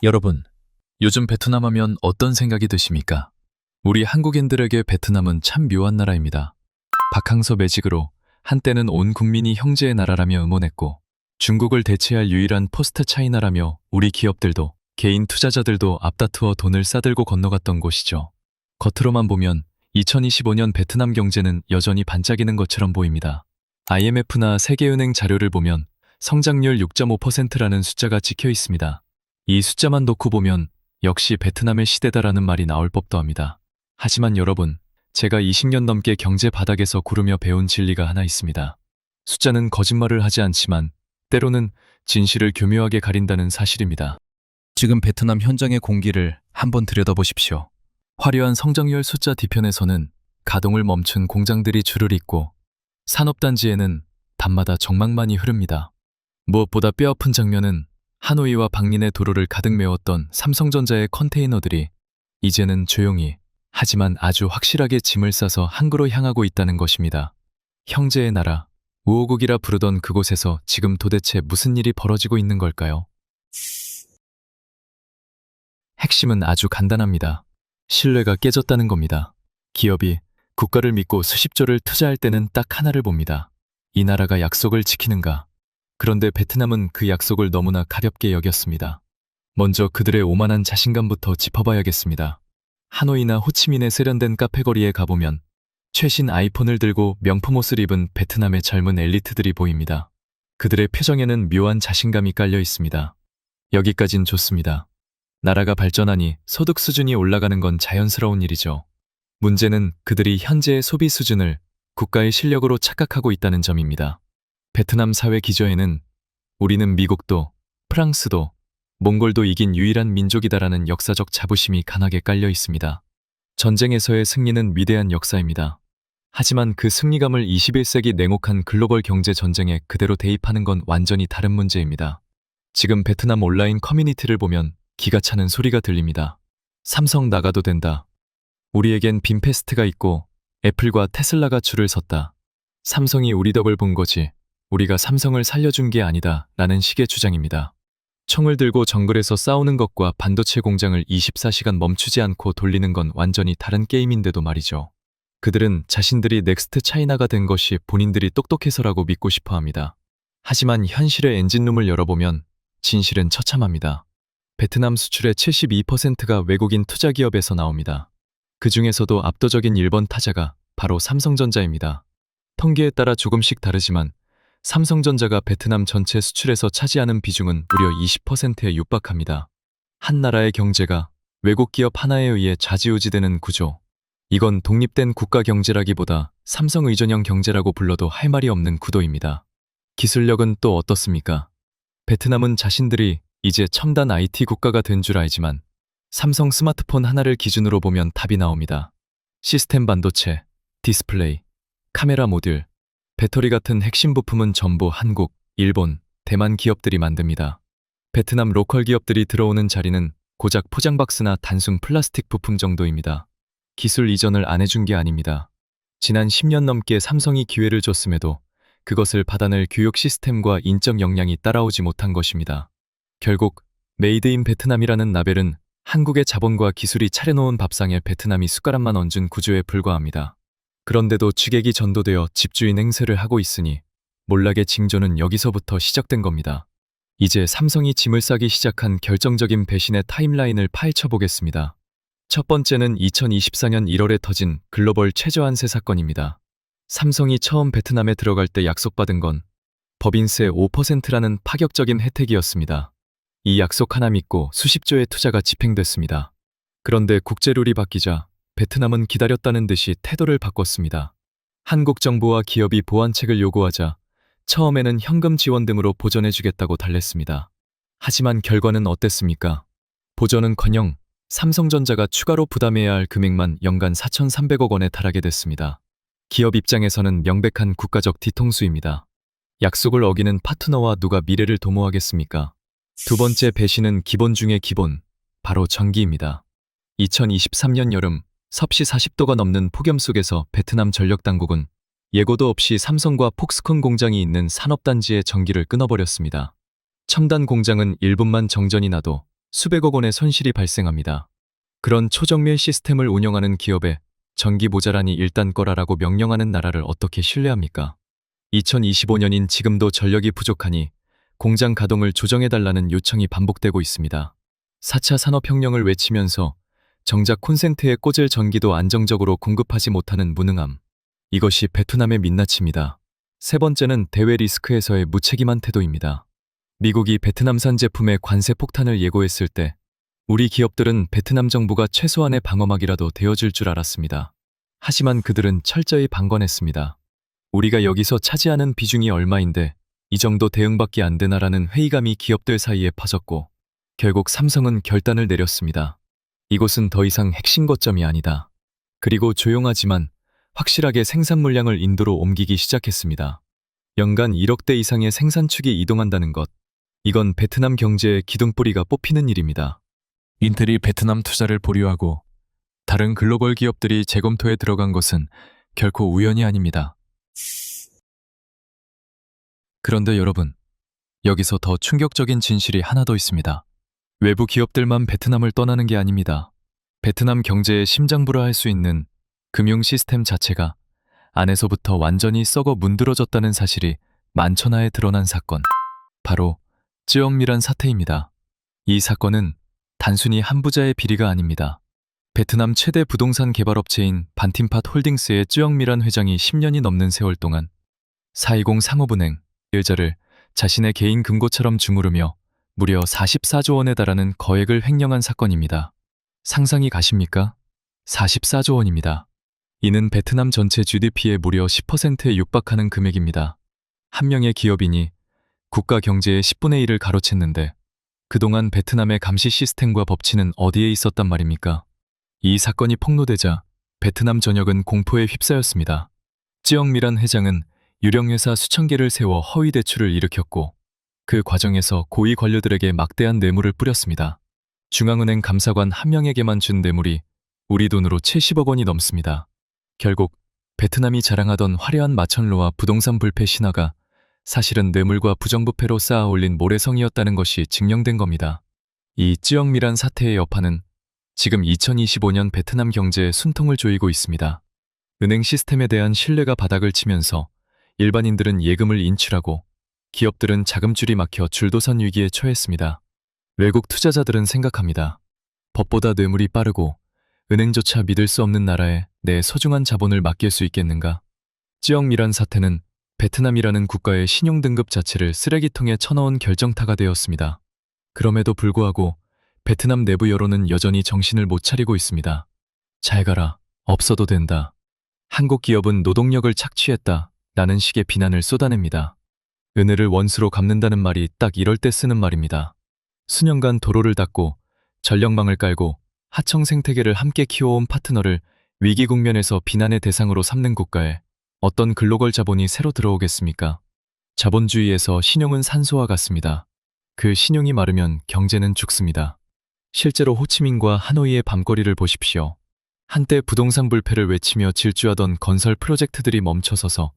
여러분, 요즘 베트남 하면 어떤 생각이 드십니까? 우리 한국인들에게 베트남은 참 묘한 나라입니다. 박항서 매직으로 한때는 온 국민이 형제의 나라라며 응원했고, 중국을 대체할 유일한 포스트 차이나라며 우리 기업들도 개인 투자자들도 앞다투어 돈을 싸들고 건너갔던 곳이죠. 겉으로만 보면 2025년 베트남 경제는 여전히 반짝이는 것처럼 보입니다. IMF나 세계은행 자료를 보면 성장률 6.5%라는 숫자가 찍혀 있습니다. 이 숫자만 놓고 보면 역시 베트남의 시대다라는 말이 나올 법도 합니다. 하지만 여러분, 제가 20년 넘게 경제 바닥에서 구르며 배운 진리가 하나 있습니다. 숫자는 거짓말을 하지 않지만 때로는 진실을 교묘하게 가린다는 사실입니다. 지금 베트남 현장의 공기를 한번 들여다보십시오. 화려한 성장률 숫자 뒤편에서는 가동을 멈춘 공장들이 줄을 잇고 산업단지에는 밤마다 정막만이 흐릅니다. 무엇보다 뼈아픈 장면은 하노이와 박린의 도로를 가득 메웠던 삼성전자의 컨테이너들이 이제는 조용히 하지만 아주 확실하게 짐을 싸서 항구로 향하고 있다는 것입니다. 형제의 나라, 우호국이라 부르던 그곳에서 지금 도대체 무슨 일이 벌어지고 있는 걸까요? 핵심은 아주 간단합니다. 신뢰가 깨졌다는 겁니다. 기업이 국가를 믿고 수십조를 투자할 때는 딱 하나를 봅니다. 이 나라가 약속을 지키는가? 그런데 베트남은 그 약속을 너무나 가볍게 여겼습니다. 먼저 그들의 오만한 자신감부터 짚어봐야겠습니다. 하노이나 호치민의 세련된 카페거리에 가보면 최신 아이폰을 들고 명품 옷을 입은 베트남의 젊은 엘리트들이 보입니다. 그들의 표정에는 묘한 자신감이 깔려 있습니다. 여기까진 좋습니다. 나라가 발전하니 소득 수준이 올라가는 건 자연스러운 일이죠. 문제는 그들이 현재의 소비 수준을 국가의 실력으로 착각하고 있다는 점입니다. 베트남 사회 기저에는 우리는 미국도 프랑스도 몽골도 이긴 유일한 민족이다라는 역사적 자부심이 강하게 깔려 있습니다. 전쟁에서의 승리는 위대한 역사입니다. 하지만 그 승리감을 21세기 냉혹한 글로벌 경제 전쟁에 그대로 대입하는 건 완전히 다른 문제입니다. 지금 베트남 온라인 커뮤니티를 보면 기가 차는 소리가 들립니다. 삼성 나가도 된다. 우리에겐 빔페스트가 있고 애플과 테슬라가 줄을 섰다. 삼성이 우리 덕을 본 거지. 우리가 삼성을 살려준 게 아니다 라는 식의 주장입니다. 총을 들고 정글에서 싸우는 것과 반도체 공장을 24시간 멈추지 않고 돌리는 건 완전히 다른 게임인데도 말이죠. 그들은 자신들이 넥스트 차이나가 된 것이 본인들이 똑똑해서라고 믿고 싶어 합니다. 하지만 현실의 엔진룸을 열어보면 진실은 처참합니다. 베트남 수출의 72%가 외국인 투자기업에서 나옵니다. 그 중에서도 압도적인 일본 타자가 바로 삼성전자입니다. 통계에 따라 조금씩 다르지만 삼성전자가 베트남 전체 수출에서 차지하는 비중은 무려 20%에 육박합니다. 한 나라의 경제가 외국 기업 하나에 의해 좌지우지되는 구조. 이건 독립된 국가 경제라기보다 삼성 의존형 경제라고 불러도 할 말이 없는 구도입니다. 기술력은 또 어떻습니까? 베트남은 자신들이 이제 첨단 IT 국가가 된 줄 알지만 삼성 스마트폰 하나를 기준으로 보면 답이 나옵니다. 시스템 반도체, 디스플레이, 카메라 모듈, 배터리 같은 핵심 부품은 전부 한국, 일본, 대만 기업들이 만듭니다. 베트남 로컬 기업들이 들어오는 자리는 고작 포장박스나 단순 플라스틱 부품 정도입니다. 기술 이전을 안 해준 게 아닙니다. 지난 10년 넘게 삼성이 기회를 줬음에도 그것을 받아낼 교육 시스템과 인적 역량이 따라오지 못한 것입니다. 결국 메이드 인 베트남이라는 라벨은 한국의 자본과 기술이 차려놓은 밥상에 베트남이 숟가락만 얹은 구조에 불과합니다. 그런데도 취객이 전도되어 집주인 행세를 하고 있으니 몰락의 징조는 여기서부터 시작된 겁니다. 이제 삼성이 짐을 싸기 시작한 결정적인 배신의 타임라인을 파헤쳐 보겠습니다. 첫 번째는 2024년 1월에 터진 글로벌 최저한세 사건입니다. 삼성이 처음 베트남에 들어갈 때 약속받은 건 법인세 5%라는 파격적인 혜택이었습니다. 이 약속 하나 믿고 수십조의 투자가 집행됐습니다. 그런데 국제룰이 바뀌자 베트남은 기다렸다는 듯이 태도를 바꿨습니다. 한국 정부와 기업이 보완책을 요구하자 처음에는 현금 지원 등으로 보전해주겠다고 달랬습니다. 하지만 결과는 어땠습니까? 보전은커녕 삼성전자가 추가로 부담해야 할 금액만 연간 4,300억 원에 달하게 됐습니다. 기업 입장에서는 명백한 국가적 뒤통수입니다. 약속을 어기는 파트너와 누가 미래를 도모하겠습니까? 두 번째 배신은 기본 중의 기본, 바로 전기입니다. 2023년 여름 섭씨 40도가 넘는 폭염 속에서 베트남 전력당국은 예고도 없이 삼성과 폭스콘 공장이 있는 산업단지의 전기를 끊어버렸습니다. 첨단 공장은 1분만 정전이 나도 수백억 원의 손실이 발생합니다. 그런 초정밀 시스템을 운영하는 기업에 전기 모자라니 일단 꺼라라고 명령하는 나라를 어떻게 신뢰합니까? 2025년인 지금도 전력이 부족하니 공장 가동을 조정해달라는 요청이 반복되고 있습니다. 4차 산업혁명을 외치면서 정작 콘센트에 꽂을 전기도 안정적으로 공급하지 못하는 무능함. 이것이 베트남의 민낯입니다. 세 번째는 대외 리스크에서의 무책임한 태도입니다. 미국이 베트남산 제품에 관세 폭탄을 예고했을 때 우리 기업들은 베트남 정부가 최소한의 방어막이라도 되어줄 줄 알았습니다. 하지만 그들은 철저히 방관했습니다. 우리가 여기서 차지하는 비중이 얼마인데 이 정도 대응밖에 안 되나라는 회의감이 기업들 사이에 퍼졌고 결국 삼성은 결단을 내렸습니다. 이곳은 더 이상 핵심 거점이 아니다. 그리고 조용하지만 확실하게 생산 물량을 인도로 옮기기 시작했습니다. 연간 1억 대 이상의 생산축이 이동한다는 것. 이건 베트남 경제의 기둥뿌리가 뽑히는 일입니다. 인텔이 베트남 투자를 보류하고 다른 글로벌 기업들이 재검토에 들어간 것은 결코 우연이 아닙니다. 그런데 여러분, 여기서 더 충격적인 진실이 하나 더 있습니다. 외부 기업들만 베트남을 떠나는 게 아닙니다. 베트남 경제의 심장부라 할 수 있는 금융 시스템 자체가 안에서부터 완전히 썩어 문드러졌다는 사실이 만천하에 드러난 사건. 바로 쯔엉미란 사태입니다. 이 사건은 단순히 한 부자의 비리가 아닙니다. 베트남 최대 부동산 개발업체인 반팀팟 홀딩스의 쯔엉미란 회장이 10년이 넘는 세월 동안 420 상업은행 일자를 자신의 개인 금고처럼 주무르며 무려 44조 원에 달하는 거액을 횡령한 사건입니다. 상상이 가십니까? 44조 원입니다. 이는 베트남 전체 GDP의 무려 10%에 육박하는 금액입니다. 한 명의 기업인이 국가 경제의 10분의 1을 가로챘는데 그동안 베트남의 감시 시스템과 법치는 어디에 있었단 말입니까? 이 사건이 폭로되자 베트남 전역은 공포에 휩싸였습니다. 찌엉미란 회장은 유령회사 수천 개를 세워 허위 대출을 일으켰고 그 과정에서 고위 관료들에게 막대한 뇌물을 뿌렸습니다. 중앙은행 감사관 한 명에게만 준 뇌물이 우리 돈으로 70억 원이 넘습니다. 결국 베트남이 자랑하던 화려한 마천루와 부동산 불패 신화가 사실은 뇌물과 부정부패로 쌓아 올린 모래성이었다는 것이 증명된 겁니다. 이 찌엉미란 사태의 여파는 지금 2025년 베트남 경제에 숨통을 조이고 있습니다. 은행 시스템에 대한 신뢰가 바닥을 치면서 일반인들은 예금을 인출하고 기업들은 자금줄이 막혀 줄도선 위기에 처했습니다. 외국 투자자들은 생각합니다. 법보다 뇌물이 빠르고 은행조차 믿을 수 없는 나라에 내 소중한 자본을 맡길 수 있겠는가? 찌엉미란 사태는 베트남이라는 국가의 신용등급 자체를 쓰레기통에 쳐넣은 결정타가 되었습니다. 그럼에도 불구하고 베트남 내부 여론은 여전히 정신을 못 차리고 있습니다. 잘 가라, 없어도 된다. 한국 기업은 노동력을 착취했다. 라는 식의 비난을 쏟아냅니다. 은혜를 원수로 갚는다는 말이 딱 이럴 때 쓰는 말입니다. 수년간 도로를 닦고 전력망을 깔고 하청 생태계를 함께 키워온 파트너를 위기 국면에서 비난의 대상으로 삼는 국가에 어떤 글로벌 자본이 새로 들어오겠습니까? 자본주의에서 신용은 산소와 같습니다. 그 신용이 마르면 경제는 죽습니다. 실제로 호치민과 하노이의 밤거리를 보십시오. 한때 부동산 불패를 외치며 질주하던 건설 프로젝트들이 멈춰서서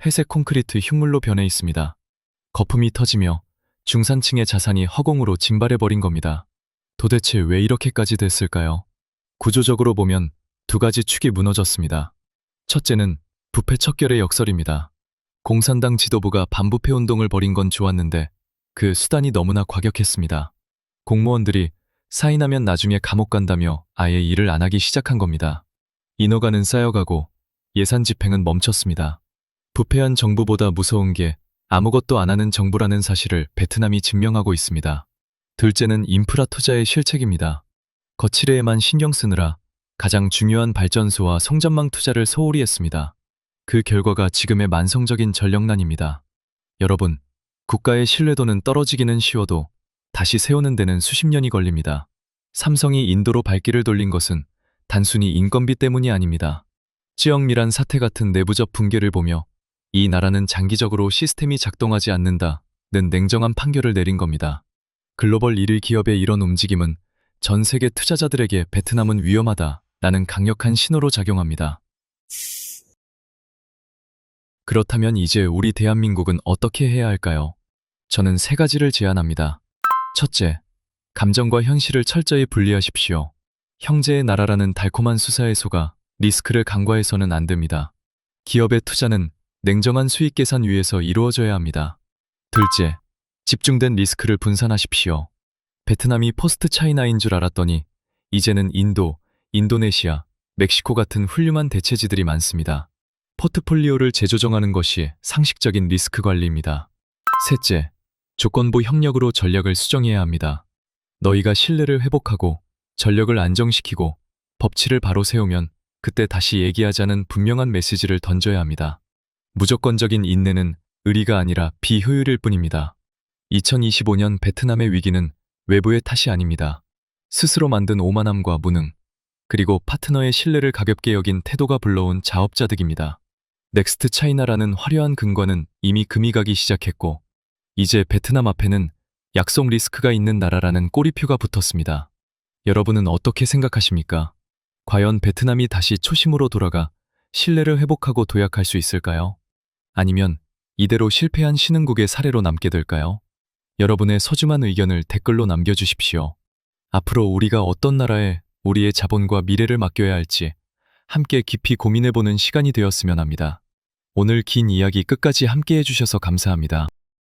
회색 콘크리트 흉물로 변해 있습니다. 거품이 터지며 중산층의 자산이 허공으로 증발해버린 겁니다. 도대체 왜 이렇게까지 됐을까요? 구조적으로 보면 두 가지 축이 무너졌습니다. 첫째는 부패 척결의 역설입니다. 공산당 지도부가 반부패 운동을 벌인 건 좋았는데 그 수단이 너무나 과격했습니다. 공무원들이 사인하면 나중에 감옥 간다며 아예 일을 안 하기 시작한 겁니다. 인허가는 쌓여가고 예산 집행은 멈췄습니다. 부패한 정부보다 무서운 게 아무것도 안 하는 정부라는 사실을 베트남이 증명하고 있습니다. 둘째는 인프라 투자의 실책입니다. 거치레에만 신경 쓰느라 가장 중요한 발전소와 송전망 투자를 소홀히 했습니다. 그 결과가 지금의 만성적인 전력난입니다. 여러분, 국가의 신뢰도는 떨어지기는 쉬워도 다시 세우는 데는 수십 년이 걸립니다. 삼성이 인도로 발길을 돌린 것은 단순히 인건비 때문이 아닙니다. 찌엉미란 사태 같은 내부적 붕괴를 보며 이 나라는 장기적으로 시스템이 작동하지 않는다는 냉정한 판결을 내린 겁니다. 글로벌 1위 기업의 이런 움직임은 전 세계 투자자들에게 베트남은 위험하다라는 강력한 신호로 작용합니다. 그렇다면 이제 우리 대한민국은 어떻게 해야 할까요? 저는 세 가지를 제안합니다. 첫째, 감정과 현실을 철저히 분리하십시오. 형제의 나라라는 달콤한 수사에 속아 리스크를 간과해서는 안 됩니다. 기업의 투자는 냉정한 수익 계산 위에서 이루어져야 합니다. 둘째, 집중된 리스크를 분산하십시오. 베트남이 포스트 차이나인 줄 알았더니 이제는 인도, 인도네시아, 멕시코 같은 훌륭한 대체지들이 많습니다. 포트폴리오를 재조정하는 것이 상식적인 리스크 관리입니다. 셋째, 조건부 협력으로 전략을 수정해야 합니다. 너희가 신뢰를 회복하고 전력을 안정시키고 법치를 바로 세우면 그때 다시 얘기하자는 분명한 메시지를 던져야 합니다. 무조건적인 인내는 의리가 아니라 비효율일 뿐입니다. 2025년 베트남의 위기는 외부의 탓이 아닙니다. 스스로 만든 오만함과 무능, 그리고 파트너의 신뢰를 가볍게 여긴 태도가 불러온 자업자득입니다. 넥스트 차이나라는 화려한 근거는 이미 금이 가기 시작했고, 이제 베트남 앞에는 약속 리스크가 있는 나라라는 꼬리표가 붙었습니다. 여러분은 어떻게 생각하십니까? 과연 베트남이 다시 초심으로 돌아가 신뢰를 회복하고 도약할 수 있을까요? 아니면 이대로 실패한 신흥국의 사례로 남게 될까요? 여러분의 소중한 의견을 댓글로 남겨주십시오. 앞으로 우리가 어떤 나라에 우리의 자본과 미래를 맡겨야 할지 함께 깊이 고민해보는 시간이 되었으면 합니다. 오늘 긴 이야기 끝까지 함께 해주셔서 감사합니다.